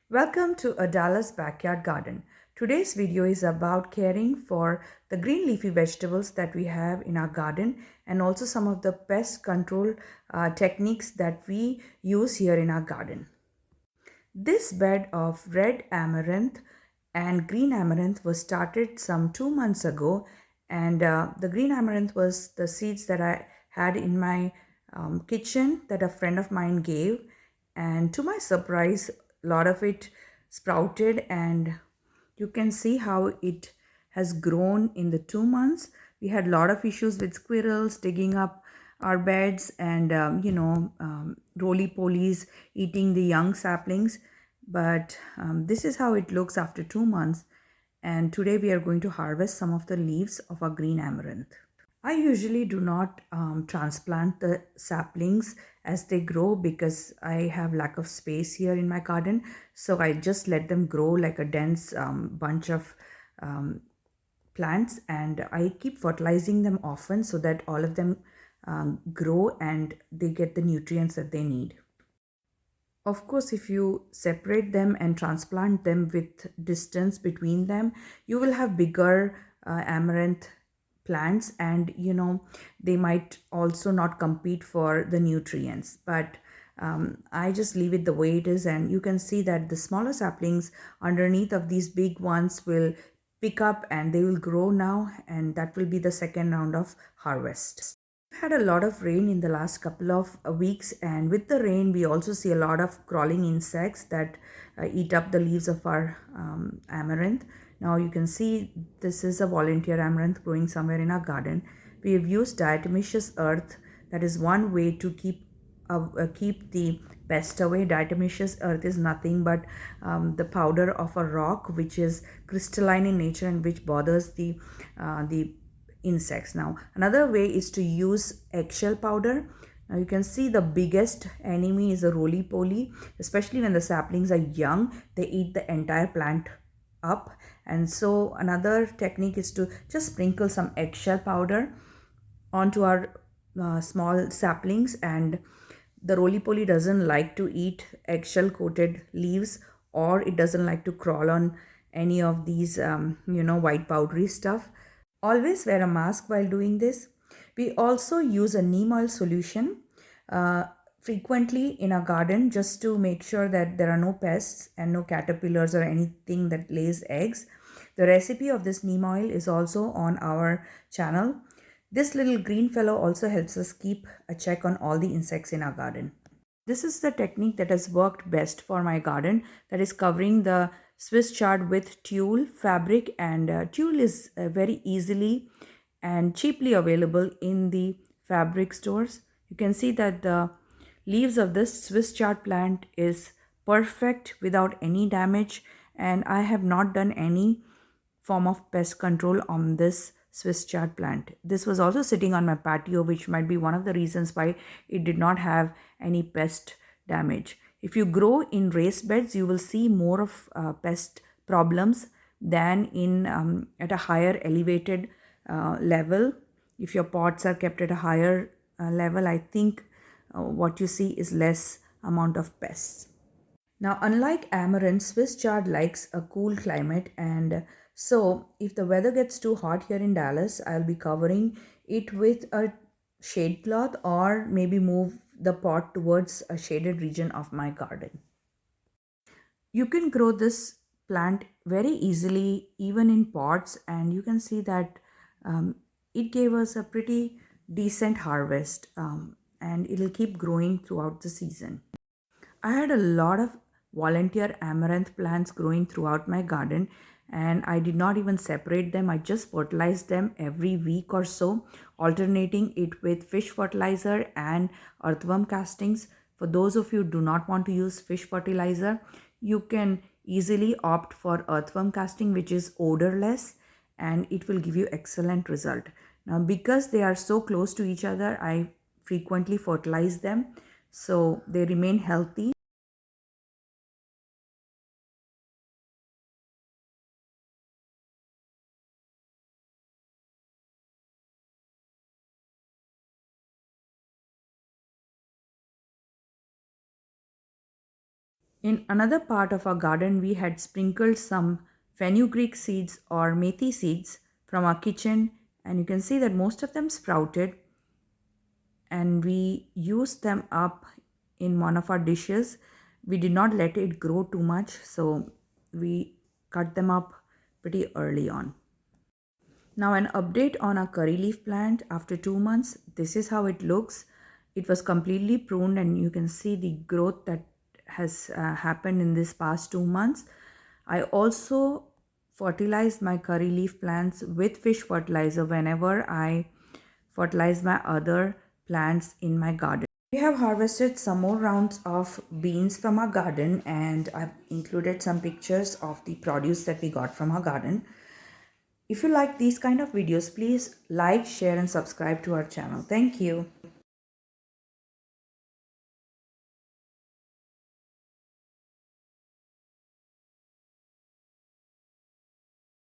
Welcome to a Dallas backyard garden. Today's video is about caring for the green leafy vegetables that we have in our garden and also some of the pest control techniques that we use here in our garden. This bed of red amaranth and green amaranth was started some 2 months ago, and the green amaranth was the seeds that I had in my kitchen that a friend of mine gave, and to my surprise a lot of it sprouted, and you can see how it has grown in the 2 months. We had a lot of issues with squirrels digging up our beds and roly-polies eating the young saplings, but this is how it looks after 2 months. And today we are going to harvest some of the leaves of our green amaranth. I usually do not transplant the saplings as they grow because I have lack of space here in my garden. So I just let them grow like a dense bunch of um, plants, and I keep fertilizing them often so that all of them grow and they get the nutrients that they need. Of course, if you separate them and transplant them with distance between them, you will have bigger amaranth plants, and they might also not compete for the nutrients. But I just leave it the way it is, and you can see that the smaller saplings underneath of these big ones will pick up and they will grow now, and that will be the second round of harvest. We've had a lot of rain in the last couple of weeks, and with the rain we also see a lot of crawling insects that eat up the leaves of our amaranth. Now you can see this is a volunteer amaranth growing somewhere in our garden. We have used diatomaceous earth. That is one way to keep the pest away. Diatomaceous earth is nothing but the powder of a rock which is crystalline in nature and which bothers the insects. Now another way is to use eggshell powder. Now you can see the biggest enemy is a roly-poly, especially when the saplings are young. They eat the entire plant up, and so another technique is to just sprinkle some eggshell powder onto our small saplings, and the roly-poly doesn't like to eat eggshell coated leaves, or it doesn't like to crawl on any of these white powdery stuff. Always wear a mask while doing this. We also use a neem oil solution uh, frequently in our garden just to make sure that there are no pests and no caterpillars or anything that lays eggs. The recipe of this neem oil is also on our channel. This little green fellow also helps us keep a check on all the insects in our garden. This is the technique that has worked best for my garden, that is covering the Swiss chard with tulle fabric, and tulle is very easily and cheaply available in the fabric stores. You can see that the leaves of this Swiss chard plant is perfect without any damage, and I have not done any form of pest control on this Swiss chard plant. This was also sitting on my patio, which might be one of the reasons why it did not have any pest damage. If you grow in raised beds, you will see more of pest problems than in at a higher elevated level. If your pots are kept at a higher level, I think what you see is less amount of pests. Now, unlike amaranth, Swiss chard likes a cool climate, and so if the weather gets too hot here in Dallas, I'll be covering it with a shade cloth or maybe move the pot towards a shaded region of my garden. You can grow this plant very easily, even in pots, and you can see that it gave us a pretty decent harvest, and it'll keep growing throughout the season. I had a lot of volunteer amaranth plants growing throughout my garden, and I did not even separate them. I just fertilized them every week or so, alternating it with fish fertilizer and earthworm castings. For those of you who do not want to use fish fertilizer, you can easily opt for earthworm casting, which is odorless, and it will give you excellent result. Now, because they are so close to each other, I frequently fertilize them so they remain healthy. In another part of our garden, we had sprinkled some fenugreek seeds or methi seeds from our kitchen, and you can see that most of them sprouted, and we used them up in one of our dishes. We did not let it grow too much, so we cut them up pretty early on. Now, an update on our curry leaf plant after 2 months. This is how it looks. It was completely pruned, and you can see the growth that has happened in this past 2 months. I also fertilized my curry leaf plants with fish fertilizer whenever I fertilize my other plants in my garden. We have harvested some more rounds of beans from our garden, and I've included some pictures of the produce that we got from our garden. If you like these kind of videos, please like, share and subscribe to our channel. Thank you.